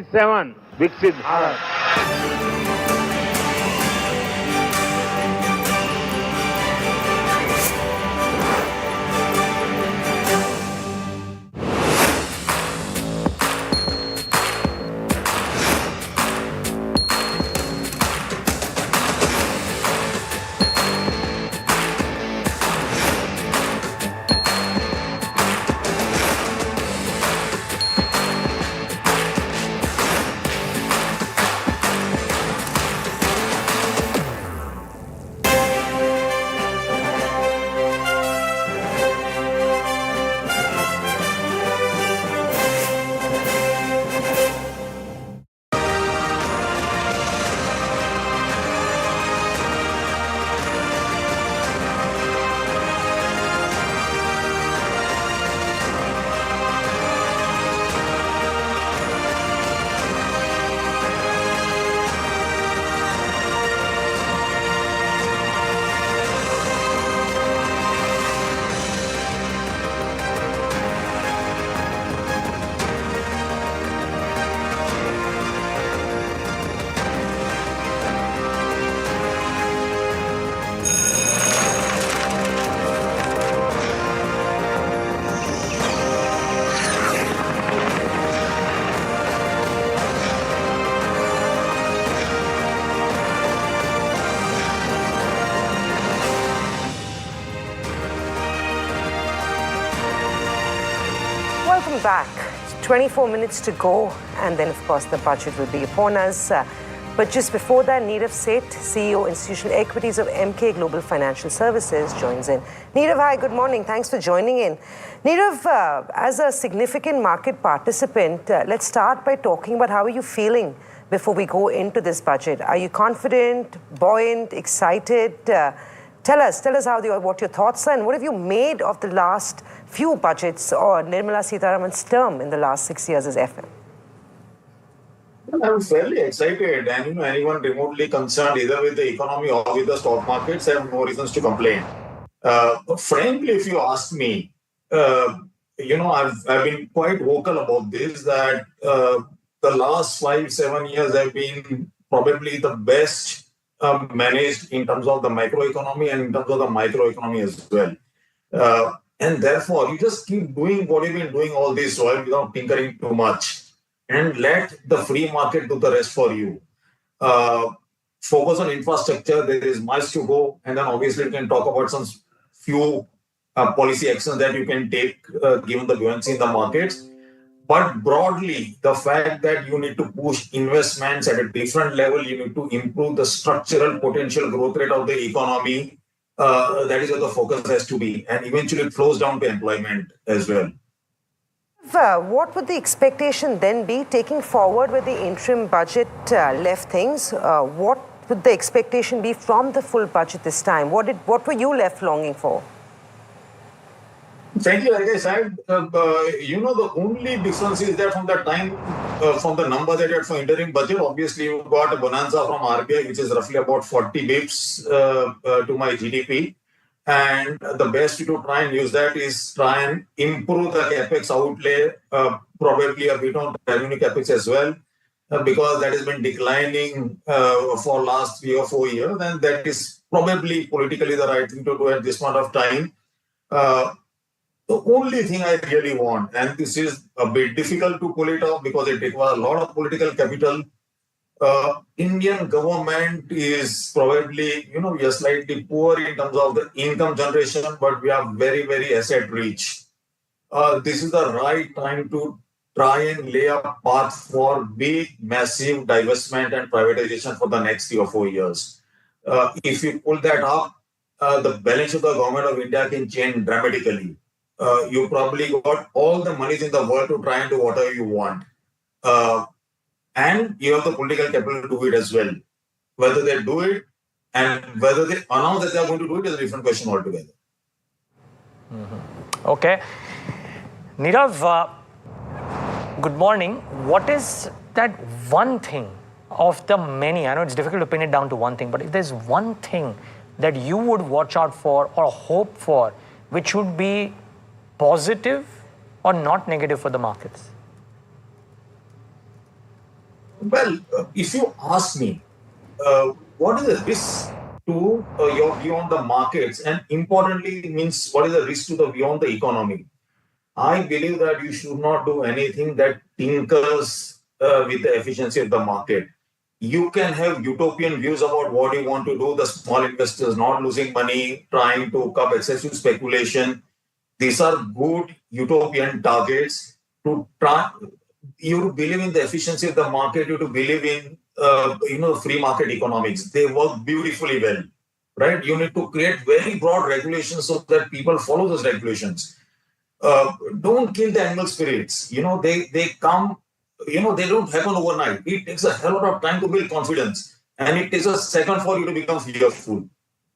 7 विकसित Bharat. Welcome back. 24 minutes to go, and then, of course, the budget will be upon us. But just before that, Nirav Sheth, CEO, Institutional Equities of Emkay Global Financial Services, joins in. Nirav, hi, good morning. Thanks for joining in. Nirav, as a significant market participant, let's start by talking about how are you feeling before we go into this budget. Are you confident, buoyant, excited? Tell us what your thoughts are, and what have you made of the last few budgets or Nirmala Sitharaman's term in the last 6 years as FM? I'm fairly excited, and anyone remotely concerned either with the economy or with the stock markets have no reasons to complain. Frankly, if you ask me, I've been quite vocal about this, that the last 5-7 years have been probably the best managed in terms of the macroeconomy and in terms of the microeconomy as well. And therefore, you just keep doing what you've been doing all this while without tinkering too much, and let the free market do the rest for you. Focus on infrastructure. There is much to go, and then obviously we can talk about some few policy actions that you can take given the buoyancy in the markets. But broadly, the fact that you need to push investments at a different level, you need to improve the structural potential growth rate of the economy. That is where the focus has to be, and eventually it flows down to employment as well. What would the expectation then be, taking forward with the interim budget left things? What would the expectation be from the full budget this time? What were you left longing for? Frankly, like I said, the only difference is that from the time, from the number that you had for interim budget, obviously you got a bonanza from RBI, which is roughly about 40 bips to my GDP. And the best way to try and use that is try and improve the capex outlay, probably a bit on revenue capex as well, because that has been declining for last 3 or 4 years, and that is probably politically the right thing to do at this point of time. The only thing I really want, and this is a bit difficult to pull it off because it requires a lot of political capital. Indian government is probably, we are slightly poor in terms of the income generation, but we are very, very asset rich. This is the right time to try and lay a path for big, massive divestment and privatization for the next 3 or 4 years. If you pull that up, the balance of the government of India can change dramatically. You probably got all the monies in the world to try and do whatever you want. And you have the political capital to do it as well. Whether they do it and whether they announce that they are going to do it is a different question altogether. Mm-hmm. Okay. Nirav, good morning. What is that one thing of the many, I know it's difficult to pin it down to one thing, but if there's one thing that you would watch out for or hope for, which would be positive or not negative for the markets? Well, if you ask me, what is the risk to your view on the markets, and importantly, means what is the risk to the view on the economy? I believe that you should not do anything that tinkers with the efficiency of the market. You can have utopian views about what you want to do, the small investors not losing money, trying to curb excessive speculation. These are good utopian targets to try. You believe in the efficiency of the market, you to believe in free market economics. They work beautifully well, right? You need to create very broad regulations so that people follow those regulations. Don't kill the animal spirits. They come. They don't happen overnight. It takes a hell lot of time to build confidence, and it takes a second for you to become fearful,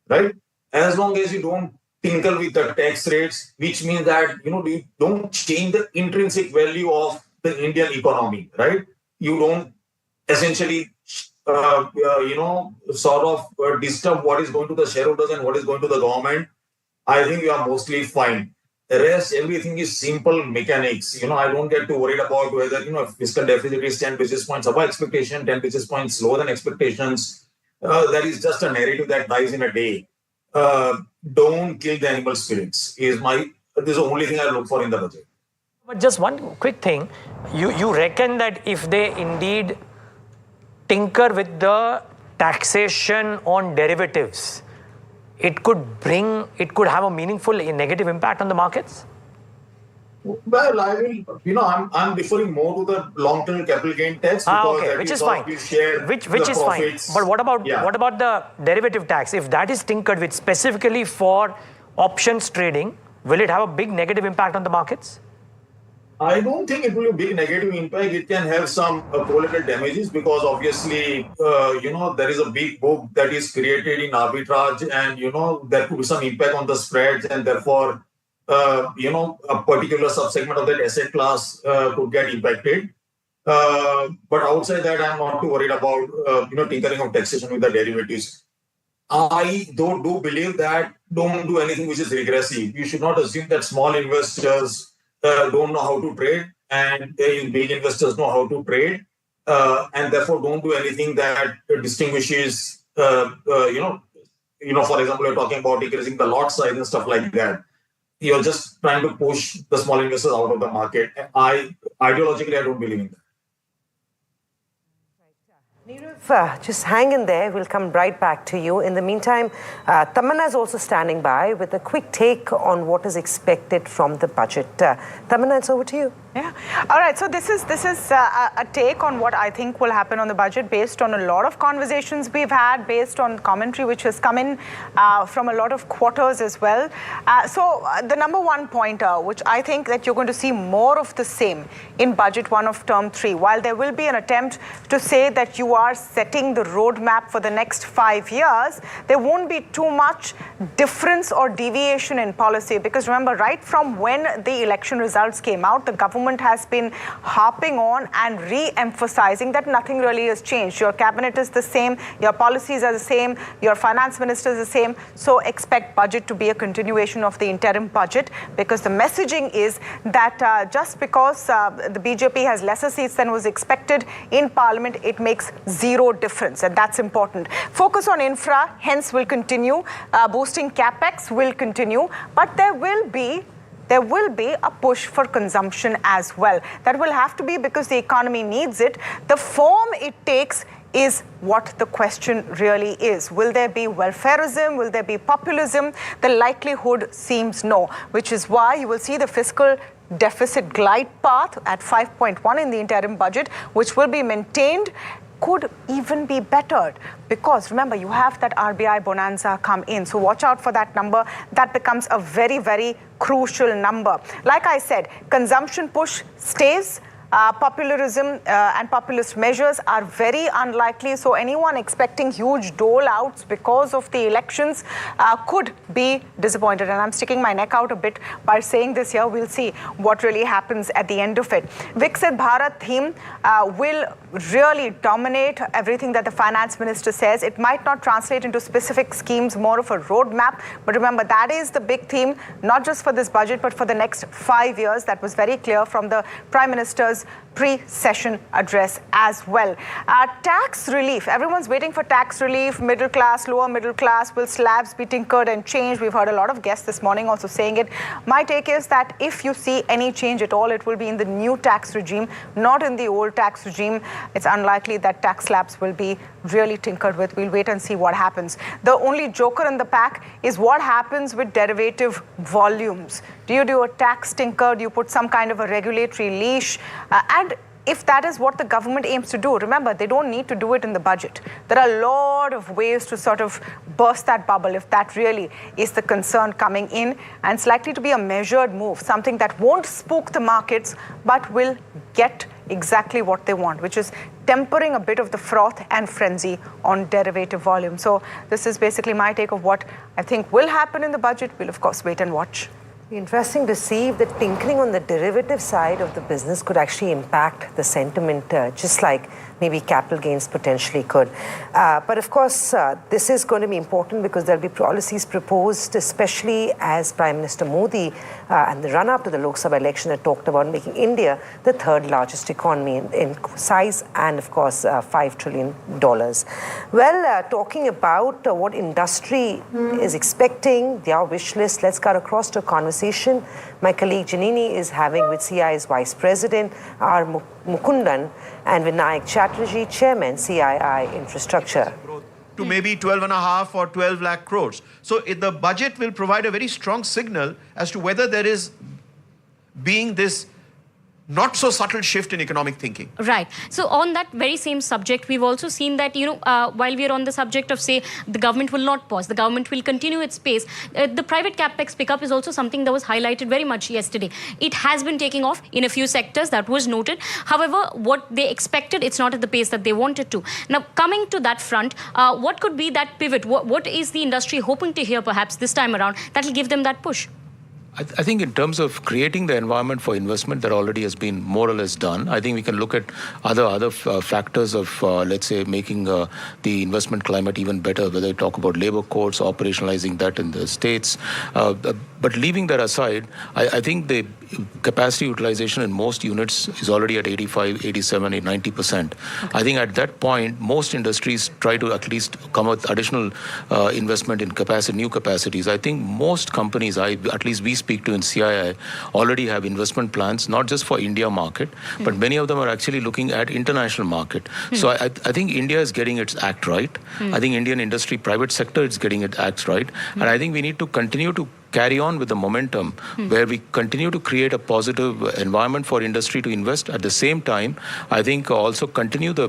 right? As long as you don't tinker with the tax rates, which means that you don't change the intrinsic value of the Indian economy, right? You don't essentially, sort of disturb what is going to the shareholders and what is going to the government. I think we are mostly fine. The rest, everything is simple mechanics. I don't get too worried about whether, fiscal deficit is 10 basis points above expectation, 10 basis points lower than expectations. That is just a narrative that dies in a day. Don't kill the animal spirits this is the only thing I look for in the budget. But just one quick thing, you reckon that if they indeed tinker with the taxation on derivatives, it could have a meaningful negative impact on the markets? Well, I will, I'm referring more to the long-term capital gain tax because okay, which is fine. Which is fine. But what about the derivative tax? If that is tinkered with specifically for options trading, will it have a big negative impact on the markets? I don't think it will be a big negative impact. It can have some collateral damages because obviously, there is a big book that is created in arbitrage and, there could be some impact on the spreads and therefore, a particular subsegment of that asset class could get impacted. But outside that, I'm not too worried about, tinkering of taxation with the derivatives. I do believe that don't do anything which is regressive. You should not assume that small investors don't know how to trade and big investors know how to trade. And therefore don't do anything that distinguishes, for example, you're talking about decreasing the lot size and stuff like that. You're just trying to push the small investors out of the market. Ideologically, I don't believe in that. Nirav, just hang in there. We'll come right back to you. In the meantime, Tamanna is also standing by with a quick take on what is expected from the budget. Tamanna, it's over to you. Yeah. All right. So this is a take on what I think will happen on the budget based on a lot of conversations we've had, based on commentary which has come in from a lot of quarters as well. So the number one pointer, which I think that you're going to see more of the same in Budget 1 of Term 3, while there will be an attempt to say that you are setting the roadmap for the next 5 years, there won't be too much difference or deviation in policy. Because remember, right from when the election results came out, the government has been harping on and re-emphasizing that nothing really has changed. Your cabinet is the same, your policies are the same, your finance minister is the same. So expect budget to be a continuation of the interim budget, because the messaging is that just because the BJP has lesser seats than was expected in parliament, it makes zero difference, and that's important. Focus on infra, hence, will continue. Boosting capex will continue, but there will be a push for consumption as well. That will have to be because the economy needs it. The form it takes is what the question really is. Will there be welfareism? Will there be populism? The likelihood seems no, which is why you will see the fiscal deficit glide path at 5.1 in the interim budget, which will be maintained, could even be bettered, because remember, you have that RBI bonanza come in. So watch out for that number. That becomes a very, very crucial number. Like I said, consumption push stays. Popularism and populist measures are very unlikely. So anyone expecting huge dole-outs because of the elections could be disappointed. And I'm sticking my neck out a bit by saying this here. We'll see what really happens at the end of it. Viksit Bharat theme will really dominate everything that the finance minister says. It might not translate into specific schemes, more of a roadmap. But remember, that is the big theme, not just for this budget, but for the next 5 years. That was very clear from the Prime Minister's India's pre-session address as well. Tax relief. Everyone's waiting for tax relief. Middle class, lower middle class. Will slabs be tinkered and changed? We've heard a lot of guests this morning also saying it. My take is that if you see any change at all, it will be in the new tax regime, not in the old tax regime. It's unlikely that tax slabs will be really tinkered with. We'll wait and see what happens. The only joker in the pack is what happens with derivative volumes. Do you do a tax tinker? Do you put some kind of a regulatory leash? And if that is what the government aims to do, remember, they don't need to do it in the budget. There are a lot of ways to sort of burst that bubble if that really is the concern coming in. And it's likely to be a measured move, something that won't spook the markets, but will get exactly what they want, which is tempering a bit of the froth and frenzy on derivative volume. So this is basically my take of what I think will happen in the budget. We'll, of course, wait and watch. Interesting to see if the tinkering on the derivative side of the business could actually impact the sentiment, just like maybe capital gains potentially could. But of course, this is going to be important because there'll be policies proposed, especially as Prime Minister Modi and the run-up to the Lok Sabha election had talked about making India the third largest economy in size and, of course, $5 trillion. Well, talking about what industry is expecting, their wish list, let's cut across to a conversation my colleague Janini is having with CII's Vice President R. Mukundan and Vinayak Chatterjee, Chairman, CII Infrastructure. To maybe 12.5 or 12 lakh crores. So the budget will provide a very strong signal as to whether there is being this not so subtle shift in economic thinking. Right. So on that very same subject, we've also seen that, while we're on the subject of, say, the government will not pause, the government will continue its pace. The private capex pickup is also something that was highlighted very much yesterday. It has been taking off in a few sectors, that was noted. However, what they expected, it's not at the pace that they wanted to. Now, coming to that front, what could be that pivot? What is the industry hoping to hear perhaps this time around that will give them that push? I think in terms of creating the environment for investment, that already has been more or less done. I think we can look at other factors of, let's say, making the investment climate even better, whether you talk about labor codes, operationalizing that in the states. But leaving that aside, I think the capacity utilization in most units is already at 85, 87, 90%. Okay. I think at that point, most industries try to at least come with additional investment in capacity, new capacities. I think most companies, at least we speak to in CII, already have investment plans, not just for India market, but many of them are actually looking at international market. So I think India is getting its act right. I think Indian industry, private sector is getting its act right. And I think we need to continue to carry on with the momentum where we continue to create a positive environment for industry to invest. At the same time, I think also continue the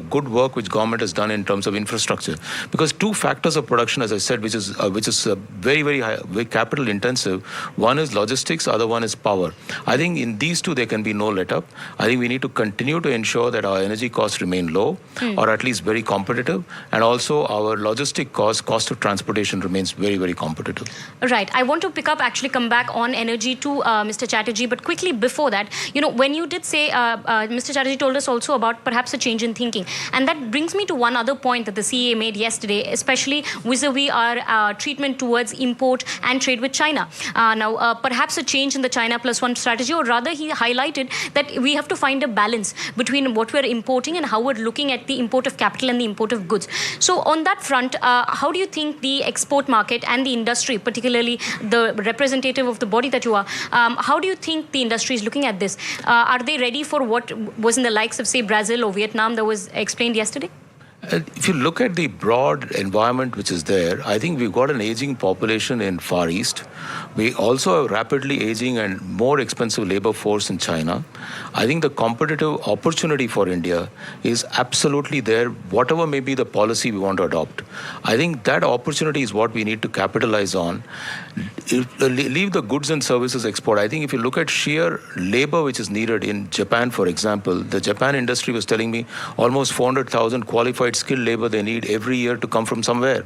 good work which government has done in terms of infrastructure. Because two factors of production, as I said, which is very, very high, very capital intensive. One is logistics, other one is power. I think in these two, there can be no let up. I think we need to continue to ensure that our energy costs remain low or at least very competitive. And also our logistic cost of transportation remains very, very competitive. Right. I want to come back on energy to Mr. Chatterjee, but quickly before that, when you did say, Mr. Chatterjee told us also about perhaps a change in thinking. And that brings me to one other point that the CA made yesterday, especially vis-a-vis our treatment towards import and trade with China. Now, perhaps a change in the China plus one strategy, or rather he highlighted that we have to find a balance between what we're importing and how we're looking at the import of capital and the import of goods. So on that front, how do you think the export market and the industry, particularly the representative of the body that you are, how do you think the industry is looking at this? Are they ready for what was in the likes of, say, Brazil or Vietnam that was explained yesterday? If you look at the broad environment which is there, I think we've got an aging population in Far East. We also have rapidly aging and more expensive labor force in China. I think the competitive opportunity for India is absolutely there, whatever may be the policy we want to adopt. I think that opportunity is what we need to capitalize on. Leave the goods and services export. I think if you look at sheer labor which is needed in Japan, for example, the Japan industry was telling me almost 400,000 qualified qualified skilled labor they need every year to come from somewhere.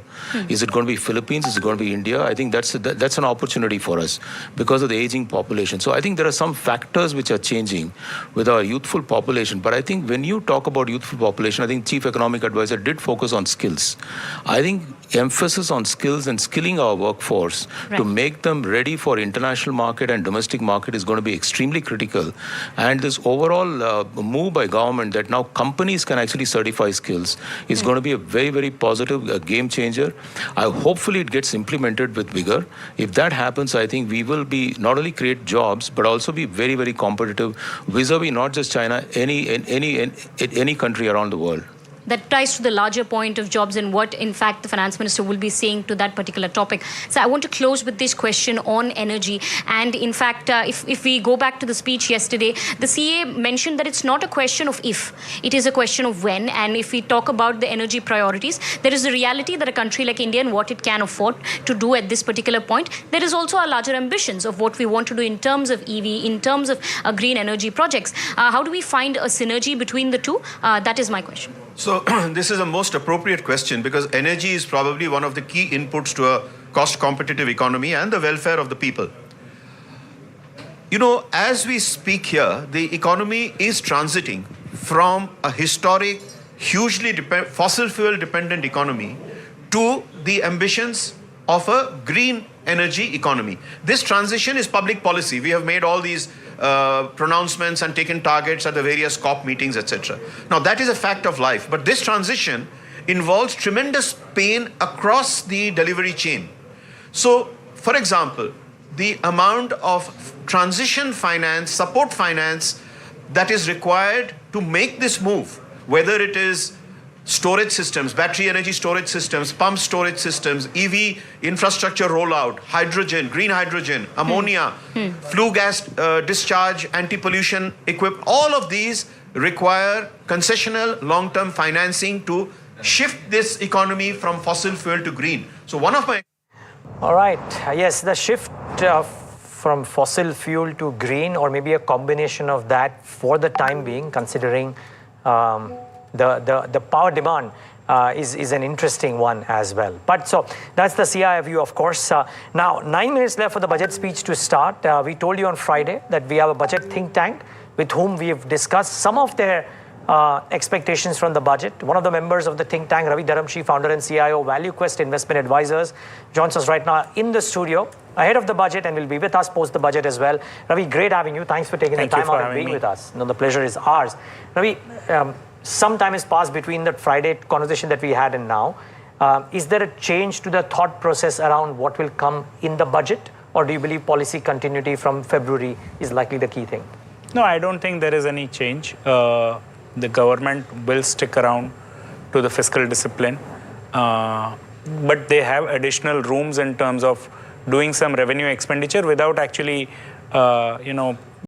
Is it going to be Philippines? Is it going to be India? I think that's an opportunity for us because of the aging population. So I think there are some factors which are changing with our youthful population. But I think when you talk about youthful population, I think Chief Economic Advisor did focus on skills. I think emphasis on skills and skilling our workforce to make them ready for international market and domestic market is going to be extremely critical. And this overall move by government that now companies can actually certify skills is going to be a very, very positive game changer. Hopefully it gets implemented with vigor. If that happens, I think we will be not only create jobs, but also be very, very competitive vis-a-vis not just China, any country around the world. That ties to the larger point of jobs and what, in fact, the finance minister will be saying to that particular topic. So I want to close with this question on energy. And in fact, if we go back to the speech yesterday, the CA mentioned that it's not a question of if, it is a question of when. And if we talk about the energy priorities, there is a reality that a country like India and what it can afford to do at this particular point. There is also our larger ambitions of what we want to do in terms of EV, in terms of green energy projects. How do we find a synergy between the two? That is my question. So this is a most appropriate question because energy is probably one of the key inputs to a cost competitive economy and the welfare of the people. You know, as we speak here, the economy is transiting from a historic, hugely fossil fuel dependent economy to the ambitions of a green energy economy. This transition is public policy. We have made all these pronouncements and taken targets at the various COP meetings, etc. Now, that is a fact of life. But this transition involves tremendous pain across the delivery chain. So, for example, the amount of transition finance, support finance that is required to make this move, whether it is storage systems, battery energy storage systems, pump storage systems, EV infrastructure rollout, hydrogen, green hydrogen, ammonia, flue gas discharge, anti-pollution equipment, all of these require concessional long-term financing to shift this economy from fossil fuel to green. So one of my... All right. Yes, the shift from fossil fuel to green, or maybe a combination of that for the time being, considering the power demand is an interesting one as well. But so that's the CI view, of course. Now, 9 minutes left for the budget speech to start. We told you on Friday that we have a budget think tank with whom we have discussed some of their expectations from the budget. One of the members of the think tank, Ravi Dharamshi, founder and CIO, ValueQuest Investment Advisors, joins us right now in the studio ahead of the budget and will be with us post the budget as well. Ravi, great having you. Thanks for taking the time out and being with us. No, the pleasure is ours. Ravi, some time has passed between that Friday conversation that we had and now. Is there a change to the thought process around what will come in the budget? Or do you believe policy continuity from February is likely the key thing? No, I don't think there is any change. The government will stick around to the fiscal discipline. But they have additional rooms in terms of doing some revenue expenditure without actually